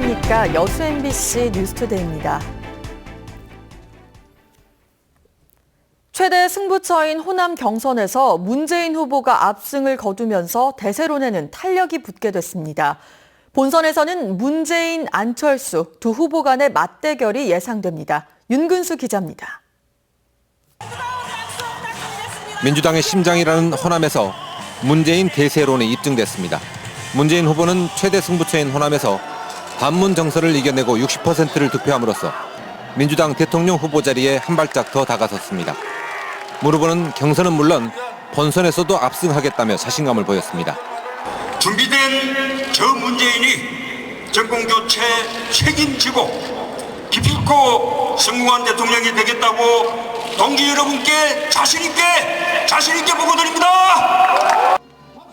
안녕하십니까. 여수 MBC 뉴스투데이입니다. 최대 승부처인 호남 경선에서 문재인 후보가 압승을 거두면서 대세론에는 탄력이 붙게 됐습니다. 본선에서는 문재인, 안철수 두 후보 간의 맞대결이 예상됩니다. 윤근수 기자입니다. 민주당의 심장이라는 호남에서 문재인 대세론이 입증됐습니다. 문재인 후보는 최대 승부처인 호남에서 반문 정서를 이겨내고 60%를 득표함으로써 민주당 대통령 후보 자리에 한 발짝 더 다가섰습니다. 문 후보는 경선은 물론 본선에서도 압승하겠다며 자신감을 보였습니다. 준비된 저 문재인이 정권교체 책임지고 기필코 성공한 대통령이 되겠다고 동지 여러분께 자신 있게 보고드립니다.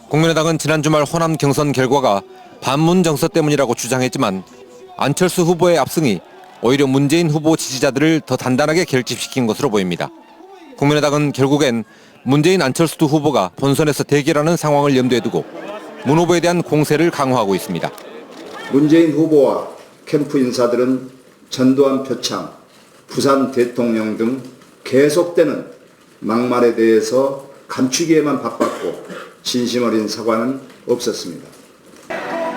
국민의당은 지난 주말 호남 경선 결과가 반문 정서 때문이라고 주장했지만 안철수 후보의 압승이 오히려 문재인 후보 지지자들을 더 단단하게 결집시킨 것으로 보입니다. 국민의당은 결국엔 문재인, 안철수 두 후보가 본선에서 대결하는 상황을 염두에 두고 문 후보에 대한 공세를 강화하고 있습니다. 문재인 후보와 캠프 인사들은 전두환 표창, 부산 대통령 등 계속되는 막말에 대해서 감추기에만 바빴고 진심 어린 사과는 없었습니다.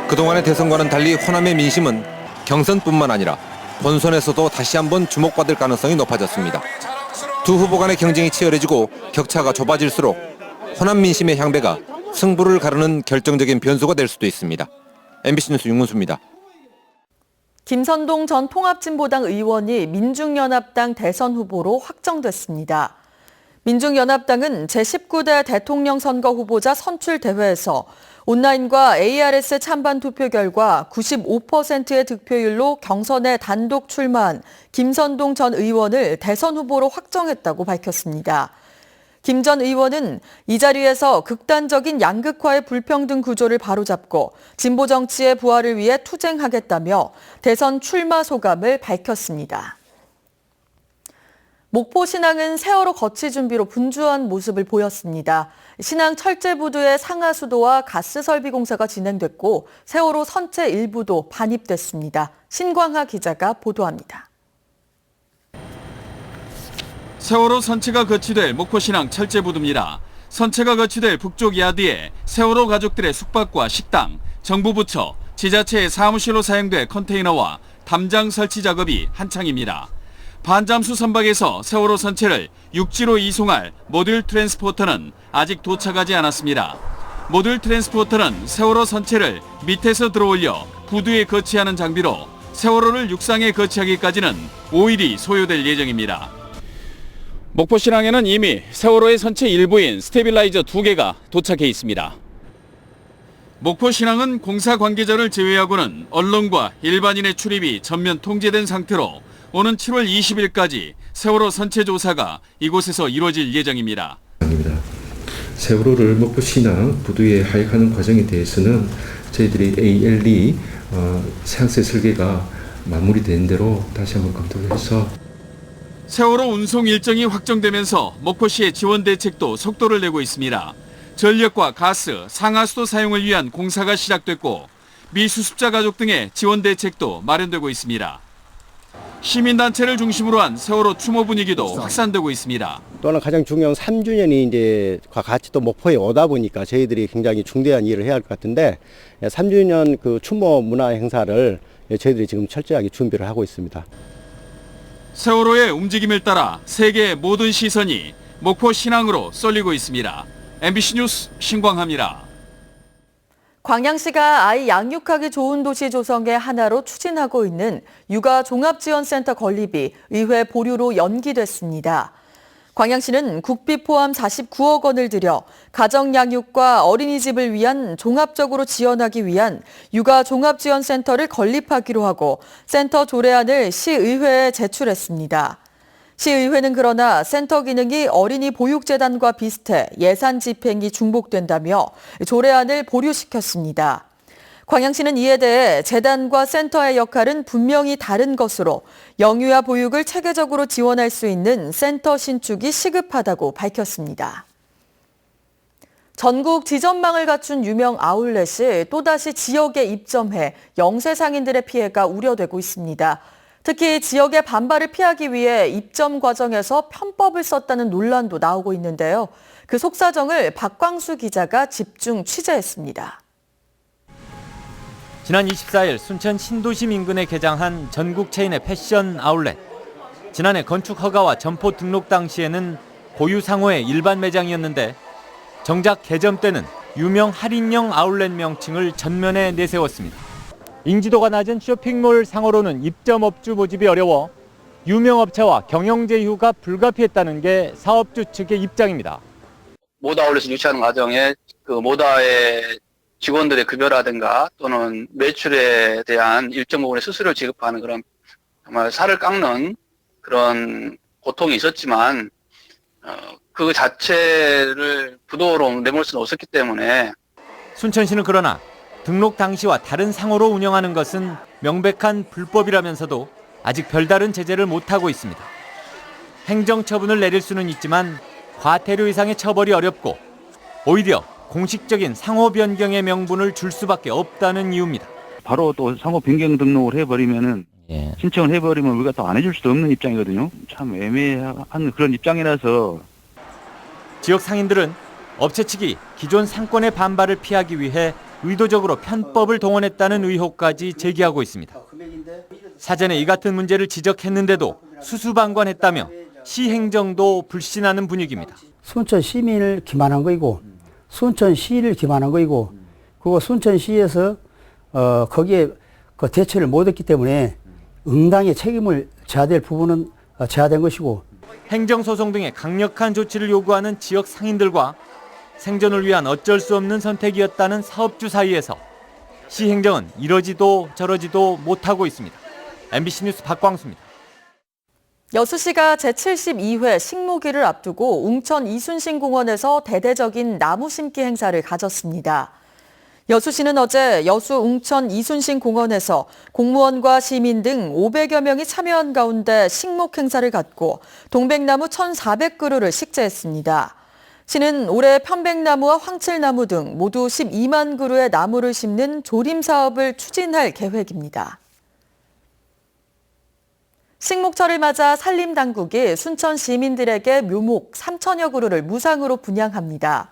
그동안의 대선과는 달리 호남의 민심은 경선뿐만 아니라 본선에서도 다시 한번 주목받을 가능성이 높아졌습니다. 두 후보 간의 경쟁이 치열해지고 격차가 좁아질수록 호남 민심의 향배가 승부를 가르는 결정적인 변수가 될 수도 있습니다. MBC 뉴스 윤문수입니다. 김선동 전 통합진보당 의원이 민중연합당 대선 후보로 확정됐습니다. 민중연합당은 제19대 대통령 선거 후보자 선출 대회에서 온라인과 ARS 찬반 투표 결과 95%의 득표율로 경선에 단독 출마한 김선동 전 의원을 대선 후보로 확정했다고 밝혔습니다. 김 전 의원은 이 자리에서 극단적인 양극화의 불평등 구조를 바로잡고 진보 정치의 부활을 위해 투쟁하겠다며 대선 출마 소감을 밝혔습니다. 목포 신항은 세월호 거치 준비로 분주한 모습을 보였습니다. 신항 철제부두의 상하수도와 가스 설비 공사가 진행됐고 세월호 선체 일부도 반입됐습니다. 신광하 기자가 보도합니다. 세월호 선체가 거치될 목포 신항 철제부두입니다. 선체가 거치될 북쪽 야드에 세월호 가족들의 숙박과 식당, 정부 부처, 지자체의 사무실로 사용될 컨테이너와 담장 설치 작업이 한창입니다. 반잠수 선박에서 세월호 선체를 육지로 이송할 모듈 트랜스포터는 아직 도착하지 않았습니다. 모듈 트랜스포터는 세월호 선체를 밑에서 들어올려 부두에 거치하는 장비로 세월호를 육상에 거치하기까지는 5일이 소요될 예정입니다. 목포 신항에는 이미 세월호의 선체 일부인 스테빌라이저 2개가 도착해 있습니다. 목포 신항은 공사 관계자를 제외하고는 언론과 일반인의 출입이 전면 통제된 상태로 오는 7월 20일까지 세월호 선체 조사가 이곳에서 이루어질 예정입니다. 세월호를 목포 신항 부두에 하역하는 과정에 대해서는 저희들이 ALE 세항세 설계가 마무리된 대로 다시 한번 검토를 해서 세월호 운송 일정이 확정되면서 목포시의 지원 대책도 속도를 내고 있습니다. 전력과 가스, 상하수도 사용을 위한 공사가 시작됐고 미수습자 가족 등의 지원 대책도 마련되고 있습니다. 시민단체를 중심으로 한 세월호 추모 분위기도 확산되고 있습니다. 또는 가장 중요한 3주년이 이제 같이 또 목포에 오다 보니까 저희들이 굉장히 중대한 일을 해야 할 것 같은데 3주년 그 추모 문화 행사를 저희들이 지금 철저하게 준비를 하고 있습니다. 세월호의 움직임을 따라 세계의 모든 시선이 목포 신항으로 쏠리고 있습니다. MBC 뉴스 신광하입니다. 광양시가 아이 양육하기 좋은 도시 조성의 하나로 추진하고 있는 육아 종합지원센터 건립이 의회 보류로 연기됐습니다. 광양시는 국비 포함 49억 원을 들여 가정양육과 어린이집을 위한 종합적으로 지원하기 위한 육아 종합지원센터를 건립하기로 하고 센터 조례안을 시의회에 제출했습니다. 시의회는 그러나 센터 기능이 어린이 보육재단과 비슷해 예산 집행이 중복된다며 조례안을 보류시켰습니다. 광양시는 이에 대해 재단과 센터의 역할은 분명히 다른 것으로 영유아 보육을 체계적으로 지원할 수 있는 센터 신축이 시급하다고 밝혔습니다. 전국 지점망을 갖춘 유명 아울렛이 또다시 지역에 입점해 영세 상인들의 피해가 우려되고 있습니다. 특히 지역의 반발을 피하기 위해 입점 과정에서 편법을 썼다는 논란도 나오고 있는데요. 그 속사정을 박광수 기자가 집중 취재했습니다. 지난 24일 순천 신도심 인근에 개장한 전국 체인의 패션 아울렛. 지난해 건축 허가와 점포 등록 당시에는 고유 상호의 일반 매장이었는데 정작 개점 때는 유명 할인형 아울렛 명칭을 전면에 내세웠습니다. 인지도가 낮은 쇼핑몰 상호로는 입점업주 모집이 어려워 유명 업체와 경영 제휴가 불가피했다는 게 사업주 측의 입장입니다. 모다 아울렛을 유치하는 과정에 그 모다의 직원들의 급여라든가 또는 매출에 대한 일정 부분의 수수료를 지급하는 그런 정말 살을 깎는 그런 고통이 있었지만 그 자체를 부도로 내몰 수는 없었기 때문에 순천시는 그러나 등록 당시와 다른 상호로 운영하는 것은 명백한 불법이라면서도 아직 별다른 제재를 못하고 있습니다. 행정처분을 내릴 수는 있지만 과태료 이상의 처벌이 어렵고 오히려 공식적인 상호 변경의 명분을 줄 수밖에 없다는 이유입니다. 바로 또 상호 변경 등록을 해버리면은 신청을 해버리면 우리가 또 안 해줄 수도 없는 입장이거든요. 참 애매한 그런 입장이라서 지역 상인들은 업체 측이 기존 상권의 반발을 피하기 위해 의도적으로 편법을 동원했다는 의혹까지 제기하고 있습니다. 사전에 이 같은 문제를 지적했는데도 수수방관했다며 시행정도 불신하는 분위기입니다. 순천 시민을 기만한 거이고 순천시를 기만한 거이고 그리고 순천시에서 거기에 그 대처를 못했기 때문에 응당의 책임을 져야 될 부분은 져야 된 것이고 행정소송 등의 강력한 조치를 요구하는 지역 상인들과 생존을 위한 어쩔 수 없는 선택이었다는 사업주 사이에서 시행정은 이러지도 저러지도 못하고 있습니다. MBC 뉴스 박광수입니다. 여수시가 제72회 식목일을 앞두고 웅천 이순신 공원에서 대대적인 나무 심기 행사를 가졌습니다. 여수시는 어제 여수 웅천 이순신 공원에서 공무원과 시민 등 500여 명이 참여한 가운데 식목 행사를 갖고 동백나무 1,400그루를 식재했습니다. 시는 올해 편백나무와 황칠나무 등 모두 12만 그루의 나무를 심는 조림 사업을 추진할 계획입니다. 식목철을 맞아 산림당국이 순천 시민들에게 묘목 3천여 그루를 무상으로 분양합니다.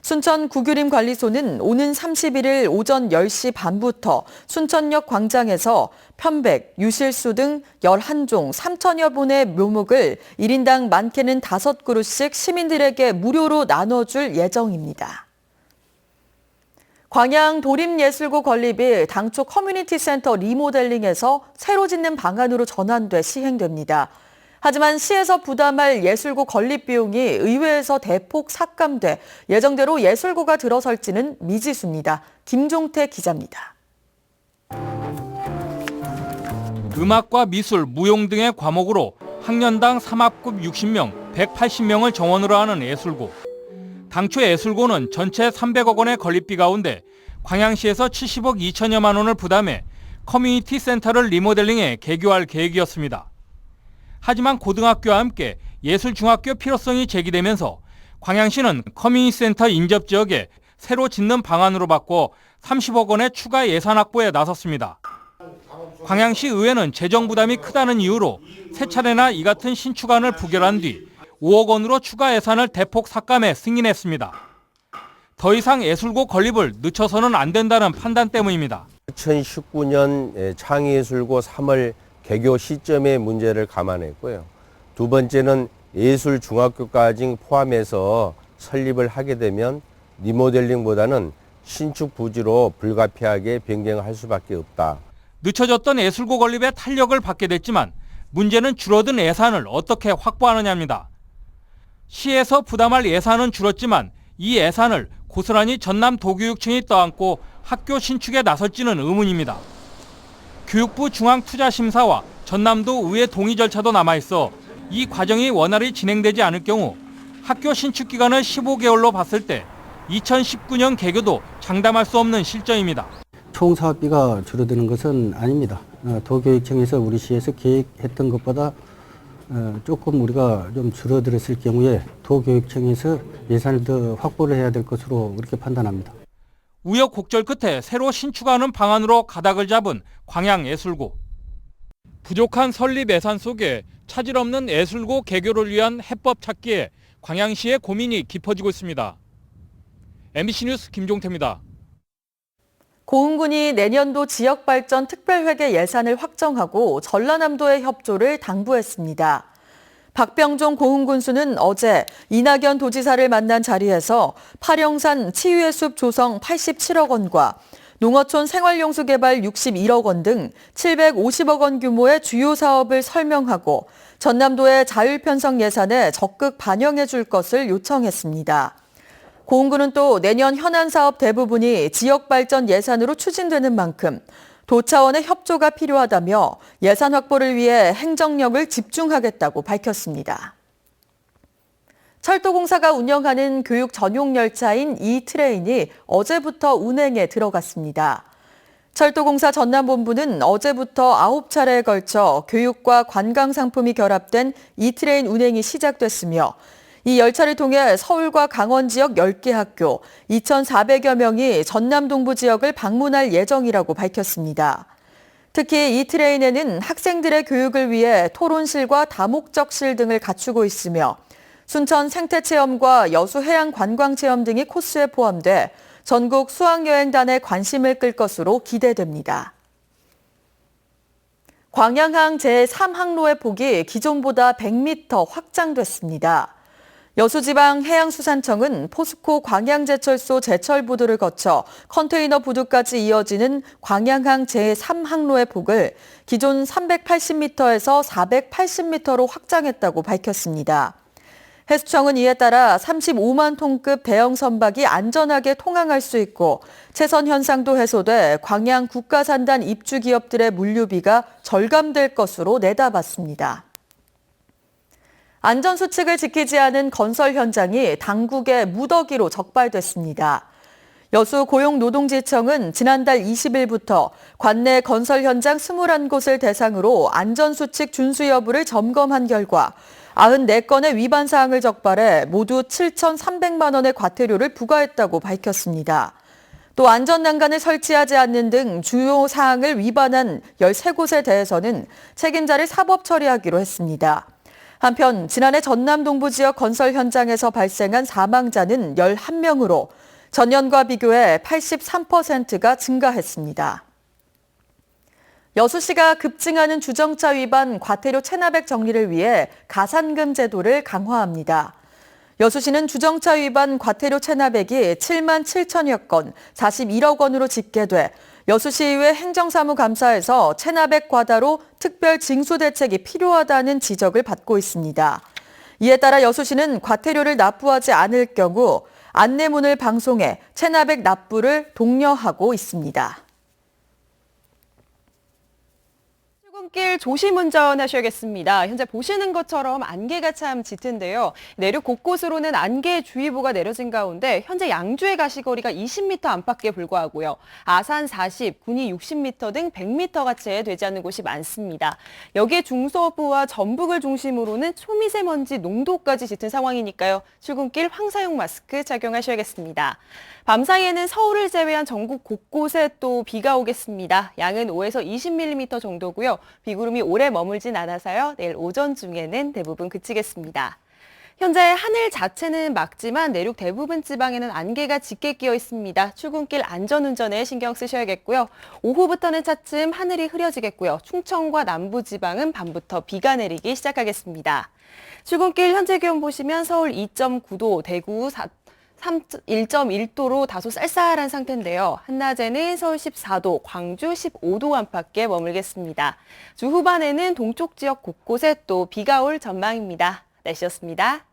순천 구규림관리소는 오는 31일 오전 10시 반부터 순천역 광장에서 편백, 유실수 등 11종 3천여 본의 묘목을 1인당 많게는 5그루씩 시민들에게 무료로 나눠줄 예정입니다. 광양 도림예술고 건립이 당초 커뮤니티 센터 리모델링에서 새로 짓는 방안으로 전환돼 시행됩니다. 하지만 시에서 부담할 예술고 건립 비용이 의회에서 대폭 삭감돼 예정대로 예술고가 들어설지는 미지수입니다. 김종태 기자입니다. 음악과 미술, 무용 등의 과목으로 학년당 3학급 60명, 180명을 정원으로 하는 예술고. 당초 예술고는 전체 300억 원의 건립비 가운데 광양시에서 70억 2천여만 원을 부담해 커뮤니티 센터를 리모델링해 개교할 계획이었습니다. 하지만 고등학교와 함께 예술중학교 필요성이 제기되면서 광양시는 커뮤니티 센터 인접 지역에 새로 짓는 방안으로 바꿔 30억 원의 추가 예산 확보에 나섰습니다. 광양시 의회는 재정 부담이 크다는 이유로 세 차례나 이 같은 신축안을 부결한 뒤 5억 원으로 추가 예산을 대폭 삭감해 승인했습니다. 더 이상 예술고 건립을 늦춰서는 안 된다는 판단 때문입니다. 2019년 창의예술고 3월 개교 시점의 문제를 감안했고요. 두 번째는 예술중학교까지 포함해서 설립을 하게 되면 리모델링보다는 신축 부지로 불가피하게 변경할 수밖에 없다. 늦춰졌던 예술고 건립에 탄력을 받게 됐지만 문제는 줄어든 예산을 어떻게 확보하느냐입니다. 시에서 부담할 예산은 줄었지만 이 예산을 고스란히 전남 도교육청이 떠안고 학교 신축에 나설지는 의문입니다. 교육부 중앙투자심사와 전남도 의회 동의 절차도 남아있어 이 과정이 원활히 진행되지 않을 경우 학교 신축 기간을 15개월로 봤을 때 2019년 개교도 장담할 수 없는 실정입니다. 총 사업비가 줄어드는 것은 아닙니다. 도교육청에서 우리 시에서 계획했던 것보다 조금 우리가 좀 줄어들었을 경우에 도교육청에서 예산을 더 확보를 해야 될 것으로 그렇게 판단합니다. 우여곡절 끝에 새로 신축하는 방안으로 가닥을 잡은 광양예술고. 부족한 설립 예산 속에 차질 없는 예술고 개교를 위한 해법 찾기에 광양시의 고민이 깊어지고 있습니다. MBC 뉴스 김종태입니다. 고흥군이 내년도 지역발전 특별회계 예산을 확정하고 전라남도의 협조를 당부했습니다. 박병종 고흥군수는 어제 이낙연 도지사를 만난 자리에서 파령산 치유의 숲 조성 87억 원과 농어촌 생활용수 개발 61억 원 등 750억 원 규모의 주요 사업을 설명하고 전남도의 자율편성 예산에 적극 반영해 줄 것을 요청했습니다. 고흥군은 또 내년 현안 사업 대부분이 지역발전 예산으로 추진되는 만큼 도 차원의 협조가 필요하다며 예산 확보를 위해 행정력을 집중하겠다고 밝혔습니다. 철도공사가 운영하는 교육 전용 열차인 이트레인이 어제부터 운행에 들어갔습니다. 철도공사 전남본부는 어제부터 9차례에 걸쳐 교육과 관광 상품이 결합된 이트레인 운행이 시작됐으며 이 열차를 통해 서울과 강원 지역 10개 학교 2,400여 명이 전남 동부 지역을 방문할 예정이라고 밝혔습니다. 특히 이 트레인에는 학생들의 교육을 위해 토론실과 다목적실 등을 갖추고 있으며 순천 생태체험과 여수 해양관광체험 등이 코스에 포함돼 전국 수학여행단의 관심을 끌 것으로 기대됩니다. 광양항 제3항로의 폭이 기존보다 100m 확장됐습니다. 여수지방해양수산청은 포스코 광양제철소 제철부두를 거쳐 컨테이너 부두까지 이어지는 광양항 제3항로의 폭을 기존 380m에서 480m로 확장했다고 밝혔습니다. 해수청은 이에 따라 35만 톤급 대형 선박이 안전하게 통항할 수 있고 채선 현상도 해소돼 광양 국가산단 입주 기업들의 물류비가 절감될 것으로 내다봤습니다. 안전수칙을 지키지 않은 건설 현장이 당국의 무더기로 적발됐습니다. 여수 고용노동지청은 지난달 20일부터 관내 건설 현장 21곳을 대상으로 안전수칙 준수 여부를 점검한 결과 94건의 위반 사항을 적발해 모두 7,300만 원의 과태료를 부과했다고 밝혔습니다. 또 안전난간을 설치하지 않는 등 주요 사항을 위반한 13곳에 대해서는 책임자를 사법 처리하기로 했습니다. 한편 지난해 전남 동부 지역 건설 현장에서 발생한 사망자는 11명으로 전년과 비교해 83%가 증가했습니다. 여수시가 급증하는 주정차 위반 과태료 체납액 정리를 위해 가산금 제도를 강화합니다. 여수시는 주정차 위반 과태료 체납액이 7만 7천여 건, 41억 원으로 집계돼 여수시의회 행정사무감사에서 체납액 과다로 특별 징수 대책이 필요하다는 지적을 받고 있습니다. 이에 따라 여수시는 과태료를 납부하지 않을 경우 안내문을 방송해 체납액 납부를 독려하고 있습니다. 출근길 조심 운전하셔야겠습니다. 현재 보시는 것처럼 안개가 참 짙은데요. 내륙 곳곳으로는 안개주의보가 내려진 가운데 현재 양주의 가시거리가 20m 안팎에 불과하고요. 아산 40, 군위 60m 등 100m가 채 되지 않는 곳이 많습니다. 여기에 중서부와 전북을 중심으로는 초미세먼지 농도까지 짙은 상황이니까요. 출근길 황사용 마스크 착용하셔야겠습니다. 밤사이에는 서울을 제외한 전국 곳곳에 또 비가 오겠습니다. 양은 5에서 20mm 정도고요. 비구름이 오래 머물진 않아서요. 내일 오전 중에는 대부분 그치겠습니다. 현재 하늘 자체는 맑지만 내륙 대부분 지방에는 안개가 짙게 끼어 있습니다. 출근길 안전운전에 신경 쓰셔야겠고요. 오후부터는 차츰 하늘이 흐려지겠고요. 충청과 남부 지방은 밤부터 비가 내리기 시작하겠습니다. 출근길 현재 기온 보시면 서울 2.9도, 대구 1.1도로 다소 쌀쌀한 상태인데요. 한낮에는 서울 14도, 광주 15도 안팎에 머물겠습니다. 주 후반에는 동쪽 지역 곳곳에 또 비가 올 전망입니다. 날씨였습니다.